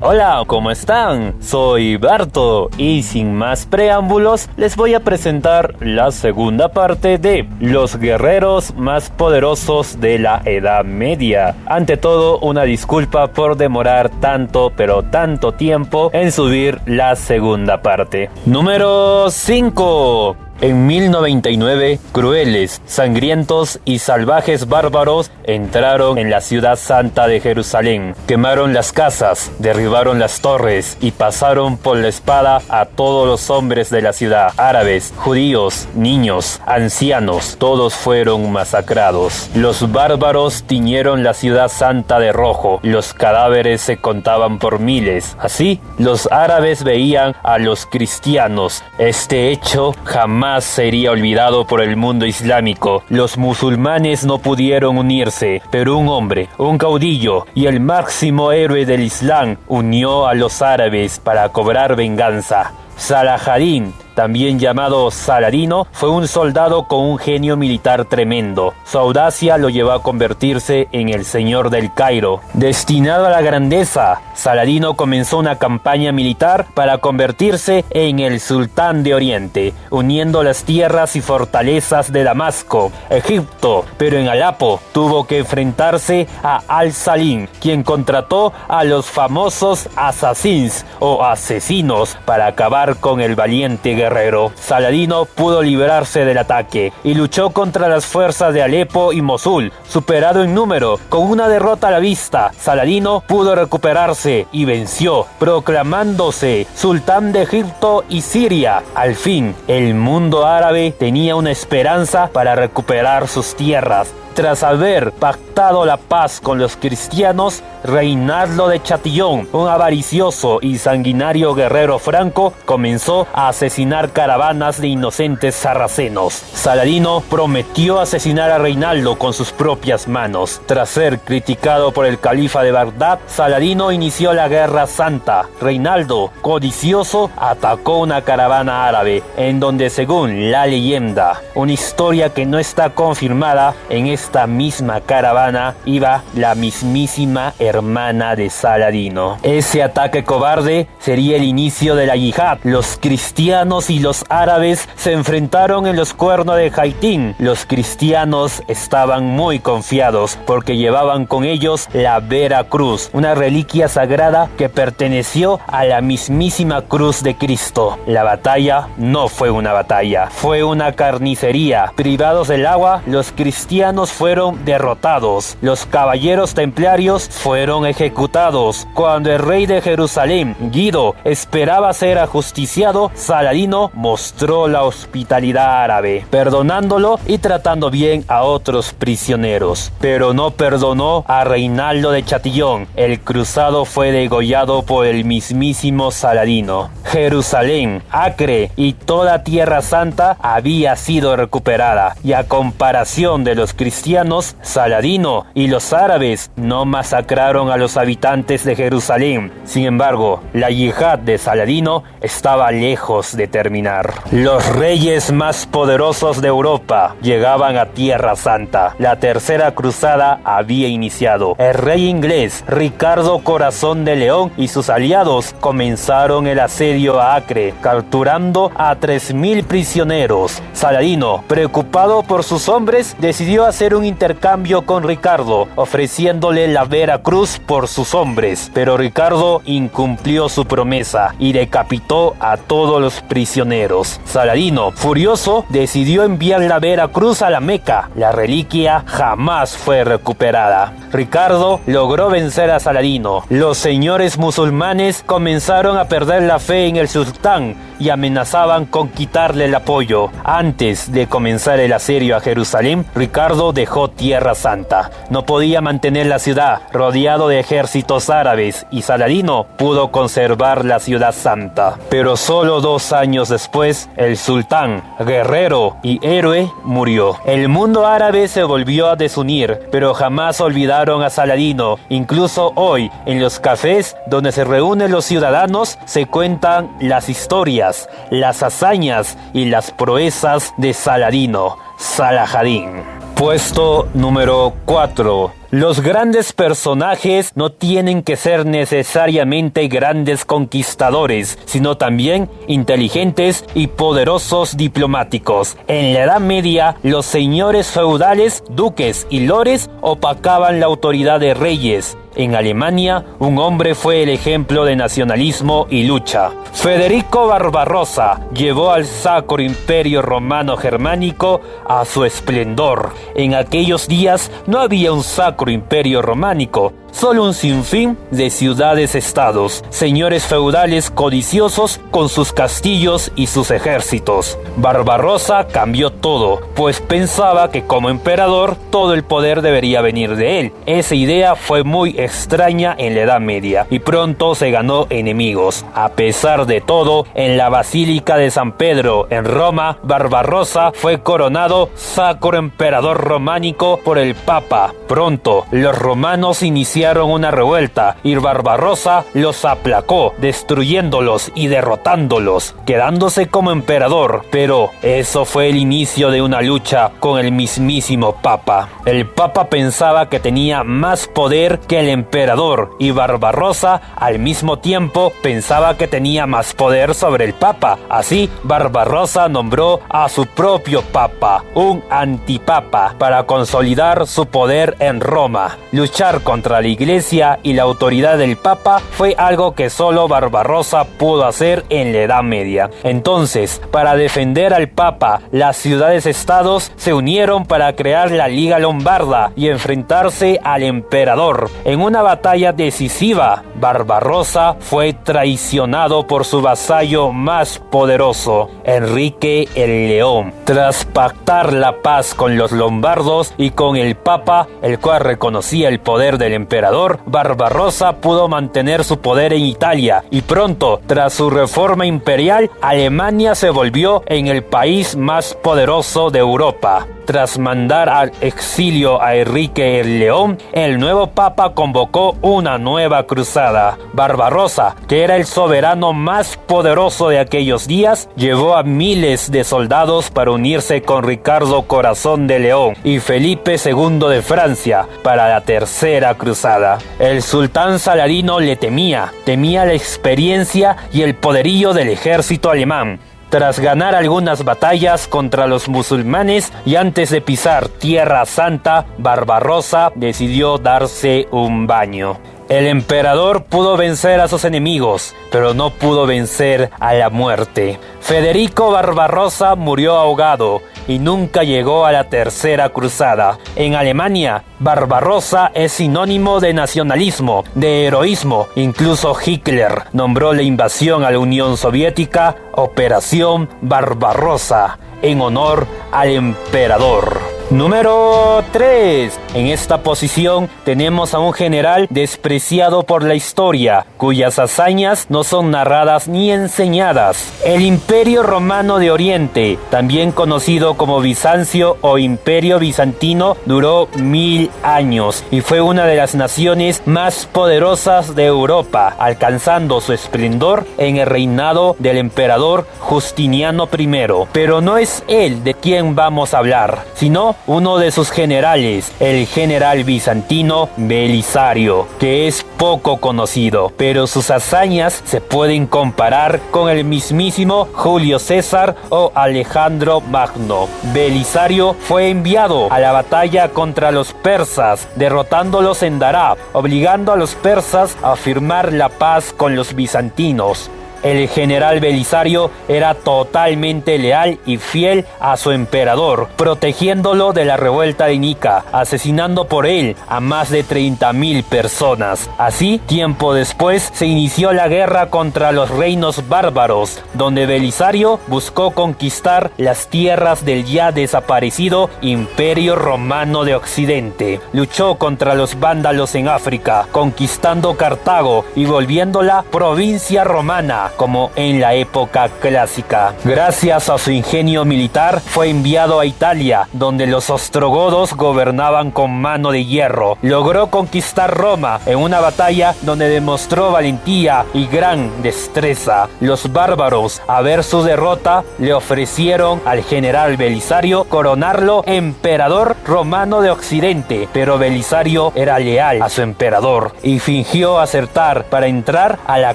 Hola, ¿cómo están? Soy Barto y sin más preámbulos les voy a presentar la segunda parte de los guerreros más poderosos de la Edad Media. Ante todo, una disculpa por demorar tanto tiempo en subir la segunda parte. Número 5. En 1099, crueles, sangrientos y salvajes bárbaros entraron en la ciudad santa de Jerusalén, quemaron las casas, derribaron las torres y pasaron por la espada a todos los hombres de la ciudad, árabes, judíos, niños, ancianos, todos fueron masacrados. Los bárbaros tiñeron la ciudad santa de rojo, los cadáveres se contaban por miles. Así, los árabes veían a los cristianos. Este hecho jamás sería olvidado por el mundo islámico. Los musulmanes no pudieron unirse, pero un hombre, un caudillo y el máximo héroe del Islam unió a los árabes para cobrar venganza. Salahadín, también llamado Saladino, fue un soldado con un genio militar tremendo. Su audacia lo llevó a convertirse en el señor del Cairo. Destinado a la grandeza, Saladino comenzó una campaña militar para convertirse en el sultán de Oriente, uniendo las tierras y fortalezas de Damasco, Egipto, pero en Alepo tuvo que enfrentarse a Al-Salim, quien contrató a los famosos assassins o asesinos para acabar con el valiente guerrero. Saladino pudo librarse del ataque y luchó contra las fuerzas de Alepo y Mosul. Superado en número, con una derrota a la vista, Saladino pudo recuperarse y venció, proclamándose sultán de Egipto y Siria. Al fin, el mundo árabe tenía una esperanza para recuperar sus tierras. Tras haber pactado la paz con los cristianos, Reinaldo de Chatillon, un avaricioso y sanguinario guerrero franco, comenzó a asesinar caravanas de inocentes sarracenos. Saladino prometió asesinar a Reinaldo con sus propias manos. Tras ser criticado por el califa de Bagdad, Saladino inició la Guerra Santa. Reinaldo, codicioso, atacó una caravana árabe, en donde, según la leyenda, una historia que no está confirmada, en esta misma caravana iba la mismísima hermana de Saladino. Ese ataque cobarde sería el inicio de la yihad. Los cristianos y los árabes se enfrentaron en los cuernos de Jaitín. Los cristianos estaban muy confiados porque llevaban con ellos la Vera Cruz, una reliquia sagrada que perteneció a la mismísima cruz de Cristo. La batalla no fue una batalla, fue una carnicería. Privados del agua, los cristianos fueron derrotados. Los caballeros templarios fueron ejecutados. Cuando el rey de Jerusalén, Guido, esperaba ser ajusticiado, Saladino mostró la hospitalidad árabe, perdonándolo y tratando bien a otros prisioneros. Pero no perdonó a Reinaldo de Chatillon. El cruzado fue degollado por el mismísimo Saladino. Jerusalén, Acre y toda Tierra Santa había sido recuperada, y a comparación de los cristianos, Saladino y los árabes no masacraron a los habitantes de Jerusalén. Sin embargo, la yihad de Saladino estaba lejos de terminar. Los reyes más poderosos de Europa llegaban a Tierra Santa. La tercera cruzada había iniciado. El rey inglés Ricardo Corazón de León y sus aliados comenzaron el asedio a Acre, capturando a 3.000 prisioneros. Saladino, preocupado por sus hombres, decidió hacer un intercambio con Ricardo, ofreciéndole la Vera Cruz por sus hombres, pero Ricardo incumplió su promesa y decapitó a todos los prisioneros. Saladino, furioso, decidió enviar la Vera Cruz a la Meca. La reliquia jamás fue recuperada. Ricardo logró vencer a Saladino. Los señores musulmanes comenzaron a perder la fe en el sultán y amenazaban con quitarle el apoyo. Antes de comenzar el asedio a Jerusalén, Ricardo dejó Tierra Santa. No podía mantener la ciudad, rodeado de ejércitos árabes, y Saladino pudo conservar la ciudad santa. Pero solo 2 años después, el sultán, guerrero y héroe, murió. El mundo árabe se volvió a desunir, pero jamás olvidaron a Saladino. Incluso hoy, en los cafés donde se reúnen los ciudadanos, se cuentan las historias, las hazañas y las proezas de Saladino, Salahadín. Puesto número 4. Los grandes personajes no tienen que ser necesariamente grandes conquistadores, sino también inteligentes y poderosos diplomáticos. En la Edad Media, los señores feudales, duques y lores opacaban la autoridad de reyes. En Alemania, un hombre fue el ejemplo de nacionalismo y lucha. Federico Barbarossa llevó al Sacro Imperio Romano Germánico a su esplendor. En aquellos días no había un Sacro Imperio Románico, solo un sinfín de ciudades-estados, señores feudales codiciosos con sus castillos y sus ejércitos. Barbarossa cambió todo, pues pensaba que como emperador todo el poder debería venir de él. Esa idea fue muy extraña en la Edad Media y pronto se ganó enemigos. A pesar de todo, en la Basílica de San Pedro en Roma, Barbarossa fue coronado Sacro Emperador Románico por el Papa. Pronto, los romanos iniciaron una revuelta y Barbarossa los aplacó, destruyéndolos y derrotándolos, quedándose como emperador. Pero eso fue el inicio de una lucha con el mismísimo Papa. El Papa pensaba que tenía más poder que el emperador y Barbarossa al mismo tiempo pensaba que tenía más poder sobre el Papa. Así, Barbarossa nombró a su propio Papa, un antipapa, para consolidar su poder en Roma. Luchar contra la Iglesia y la autoridad del Papa fue algo que solo Barbarossa pudo hacer en la Edad Media. Entonces, para defender al Papa, las ciudades-estados se unieron para crear la Liga Lombarda y enfrentarse al emperador. En una batalla decisiva, Barbarossa fue traicionado por su vasallo más poderoso, Enrique el León. Tras pactar la paz con los lombardos y con el Papa, el cual reconocía el poder del emperador, Barbarossa pudo mantener su poder en Italia y pronto, tras su reforma imperial, Alemania se volvió en el país más poderoso de Europa. Tras mandar al exilio a Enrique el León, el nuevo papa convocó una nueva cruzada. Barbarossa, que era el soberano más poderoso de aquellos días, llevó a miles de soldados para unirse con Ricardo Corazón de León y Felipe II de Francia para la tercera cruzada. El sultán Saladino le temía la experiencia y el poderío del ejército alemán. Tras ganar algunas batallas contra los musulmanes y antes de pisar Tierra Santa, Barbarossa decidió darse un baño. El emperador pudo vencer a sus enemigos, pero no pudo vencer a la muerte. Federico Barbarossa murió ahogado y nunca llegó a la tercera cruzada. En Alemania, Barbarossa es sinónimo de nacionalismo, de heroísmo. Incluso Hitler nombró la invasión a la Unión Soviética Operación Barbarossa, en honor al emperador. Número 3. En esta posición tenemos a un general despreciado por la historia, cuyas hazañas no son narradas ni enseñadas. El Imperio Romano de Oriente, también conocido como Bizancio o Imperio Bizantino, duró 1000 años y fue una de las naciones más poderosas de Europa, alcanzando su esplendor en el reinado del emperador Justiniano I. Pero no es él de quien vamos a hablar, sino uno de sus generales, el general bizantino Belisario, que es poco conocido, pero sus hazañas se pueden comparar con el mismísimo Julio César o Alejandro Magno. Belisario fue enviado a la batalla contra los persas, derrotándolos en Daraa, obligando a los persas a firmar la paz con los bizantinos. El general Belisario era totalmente leal y fiel a su emperador, protegiéndolo de la revuelta de Nica, asesinando por él a más de 30.000 personas. Así, tiempo después, se inició la guerra contra los reinos bárbaros, donde Belisario buscó conquistar las tierras del ya desaparecido Imperio Romano de Occidente. Luchó contra los vándalos en África, conquistando Cartago y volviéndola provincia romana. como en la época clásica. Gracias a su ingenio militar fue enviado a Italia, donde los ostrogodos gobernaban con mano de hierro. Logró conquistar Roma en una batalla donde demostró valentía y gran destreza. Los bárbaros, a ver su derrota, le ofrecieron al general Belisario coronarlo emperador romano de Occidente, pero Belisario era leal a su emperador y fingió acertar para entrar a la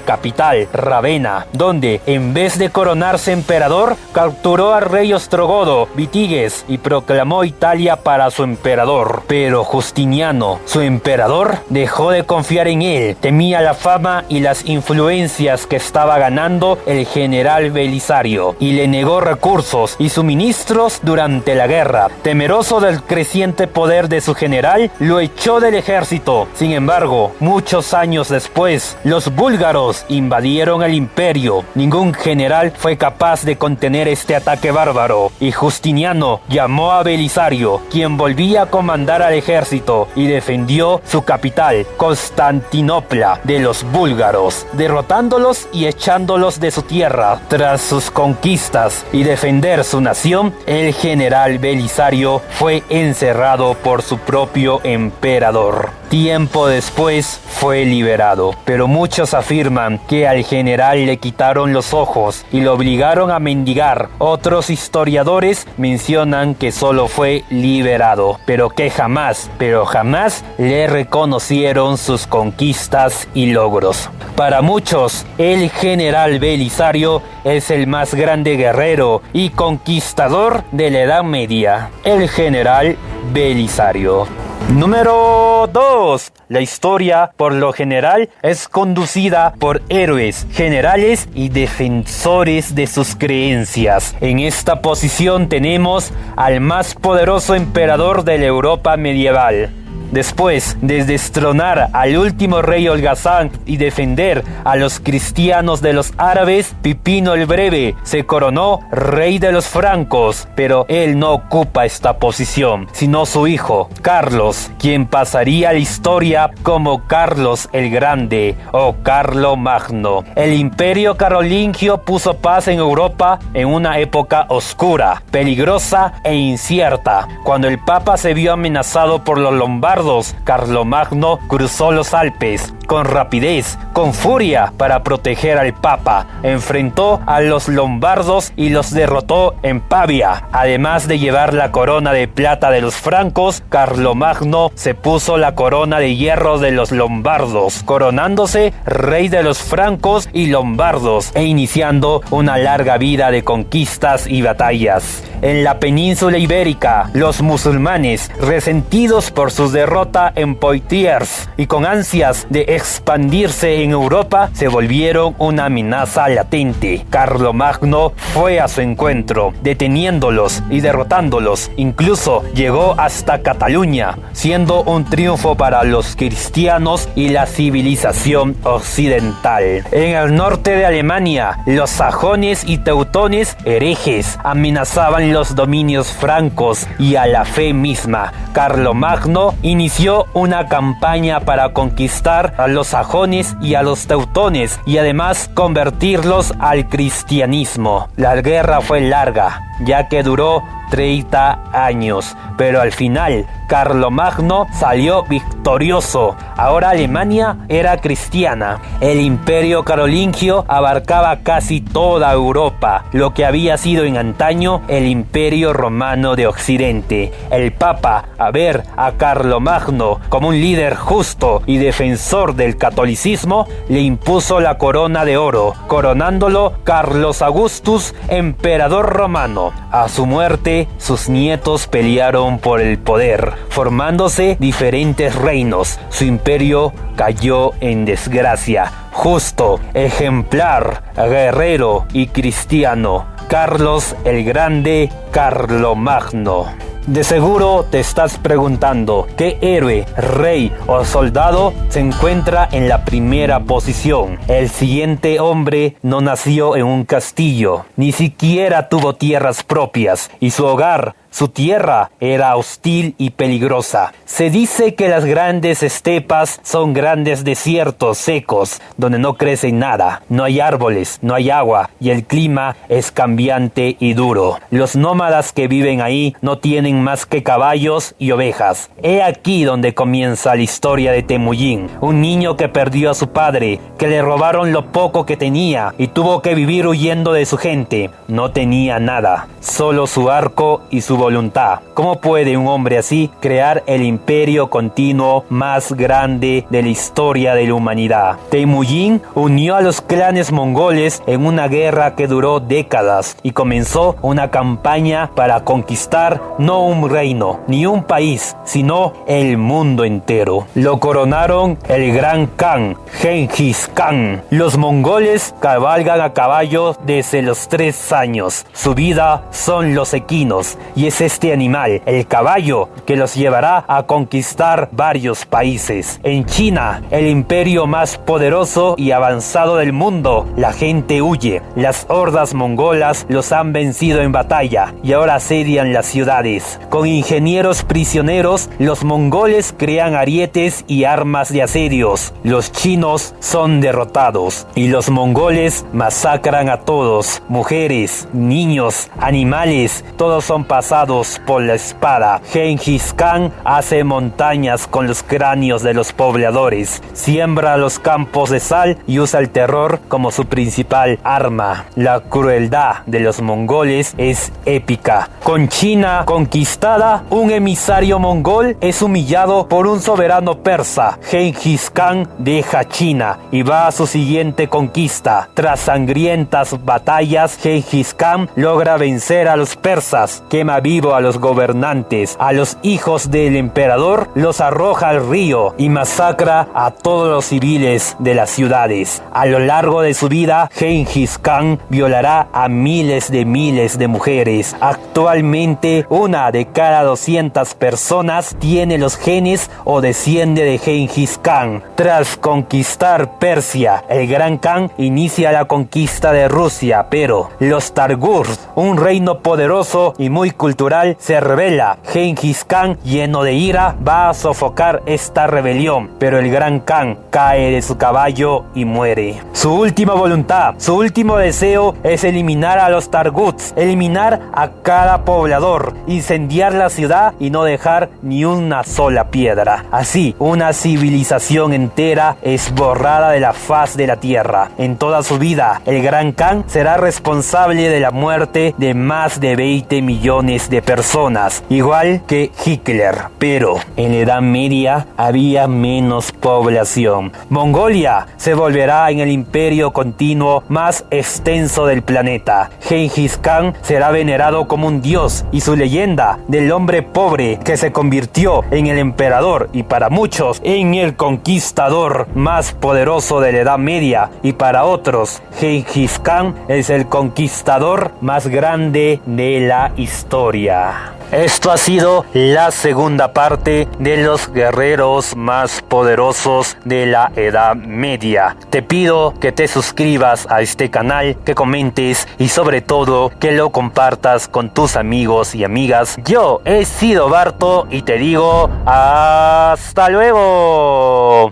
capital, Ravenna, donde en vez de coronarse emperador, capturó al rey ostrogodo Vitiges y proclamó Italia para su emperador. Pero Justiniano, su emperador, dejó de confiar en él. Temía la fama y las influencias que estaba ganando el general Belisario y le negó recursos y suministros durante la guerra. Temeroso del creciente poder de su general, lo echó del ejército. Sin embargo, muchos años después, los búlgaros invadieron el imperio. Ningún general fue capaz de contener este ataque bárbaro y Justiniano llamó a Belisario, quien volvía a comandar al ejército y defendió su capital, Constantinopla, de los búlgaros, derrotándolos y echándolos de su tierra. Tras sus conquistas y defender su nación, el general Belisario fue encerrado por su propio emperador. Tiempo después fue liberado, pero muchos afirman que al general le quitaron los ojos y lo obligaron a mendigar. Otros historiadores mencionan que solo fue liberado, pero jamás le reconocieron sus conquistas y logros. Para muchos, el general Belisario es el más grande guerrero y conquistador de la Edad Media. El general Belisario. Número 2. La historia, por lo general, es conducida por héroes, generales y defensores de sus creencias. En esta posición tenemos al más poderoso emperador de la Europa medieval. Después de destronar al último rey holgazán y defender a los cristianos de los árabes, Pipino el Breve se coronó rey de los francos, pero él no ocupa esta posición, sino su hijo, Carlos, quien pasaría a la historia como Carlos el Grande o Carlomagno. El imperio carolingio puso paz en Europa en una época oscura, peligrosa e incierta. Cuando el Papa se vio amenazado por los lombardos, Carlomagno cruzó los Alpes con rapidez, con furia, para proteger al Papa. Enfrentó a los lombardos y los derrotó en Pavia. Además de llevar la corona de plata de los francos, Carlomagno se puso la corona de hierro de los lombardos, coronándose rey de los francos y lombardos e iniciando una larga vida de conquistas y batallas. En la península ibérica, los musulmanes, resentidos por su derrota en Poitiers y con ansias de expandirse en Europa, se volvieron una amenaza latente. Carlomagno fue a su encuentro, deteniéndolos y derrotándolos. Incluso llegó hasta Cataluña, siendo un triunfo para los cristianos y la civilización occidental. En el norte de Alemania, los sajones y teutones, herejes, amenazaban los dominios francos y a la fe misma. Carlomagno inició una campaña para conquistar a los sajones y a los teutones y además convertirlos al cristianismo. La guerra fue larga, ya que duró 30 años, pero al final Carlomagno salió victorioso. Ahora Alemania era cristiana. El imperio carolingio abarcaba casi toda Europa, lo que había sido en antaño el imperio romano de Occidente. El Papa, a ver a Carlomagno como un líder justo y defensor del catolicismo, le impuso la corona de oro, coronándolo Carlos Augustus, emperador romano. A su muerte, sus nietos pelearon por el poder, formándose diferentes reinos. Su imperio cayó en desgracia. Justo, ejemplar, guerrero y cristiano, Carlos el Grande, Carlomagno. De seguro te estás preguntando qué héroe, rey o soldado se encuentra en la primera posición. El siguiente hombre no nació en un castillo, ni siquiera tuvo tierras propias y su hogar Su tierra era hostil y peligrosa. Se dice que las grandes estepas son grandes desiertos secos, donde no crece nada, no hay árboles, no hay agua y el clima es cambiante y duro. Los nómadas que viven ahí no tienen más que caballos y ovejas. He aquí donde comienza la historia de Temujin, un niño que perdió a su padre, que le robaron lo poco que tenía y tuvo que vivir huyendo de su gente. No tenía nada, solo su arco y su voluntad. ¿Cómo puede un hombre así crear el imperio continuo más grande de la historia de la humanidad? Temujin unió a los clanes mongoles en una guerra que duró décadas y comenzó una campaña para conquistar no un reino ni un país, sino el mundo entero. Lo coronaron el Gran Khan, Genghis Khan. Los mongoles cabalgan a caballo desde los 3 años. Su vida son los equinos y es este animal, el caballo, que los llevará a conquistar varios países. En China, el imperio más poderoso y avanzado del mundo, la gente huye. Las hordas mongolas los han vencido en batalla y ahora asedian las ciudades. Con ingenieros prisioneros, los mongoles crean arietes y armas de asedios. Los chinos son derrotados y los mongoles masacran a todos, mujeres, niños, animales, todos son pasados por la espada. Genghis Khan hace montañas con los cráneos de los pobladores, siembra los campos de sal y usa el terror como su principal arma. La crueldad de los mongoles es épica. Con China conquistada, un emisario mongol es humillado por un soberano persa. Genghis Khan deja China y va a su siguiente conquista. Tras sangrientas batallas, Genghis Khan logra vencer a los persas, quema vivo a los gobernantes, a los hijos del emperador los arroja al río y masacra a todos los civiles de las ciudades. A lo largo de su vida, Genghis Khan violará a miles de mujeres. Actualmente, 1 de cada 200 personas tiene los genes o desciende de Genghis Khan. Tras conquistar Persia, el Gran Khan inicia la conquista de Rusia, pero los Targurs, un reino poderoso y muy cultural, se rebela. Genghis Khan, lleno de ira, va a sofocar esta rebelión, pero el Gran Khan cae de su caballo y muere. Su última voluntad, su último deseo es eliminar a los Targuts, eliminar a cada poblador, incendiar la ciudad y no dejar ni una sola piedra. Así, una civilización entera es borrada de la faz de la tierra. En toda su vida, el Gran Khan será responsable de la muerte de más de 20 millones de personas, igual que Hitler. Pero en la Edad Media había menos población. Mongolia se volverá en el imperio continuo más extenso del planeta. Genghis Khan será venerado como un dios y su leyenda del hombre pobre que se convirtió en el emperador y para muchos en el conquistador más poderoso de la Edad Media, y para otros Genghis Khan es el conquistador más grande de la historia. Esto ha sido la segunda parte de los guerreros más poderosos de la Edad Media. Te pido que te suscribas a este canal, que comentes y sobre todo que lo compartas con tus amigos y amigas. Yo he sido Barto y te digo hasta luego.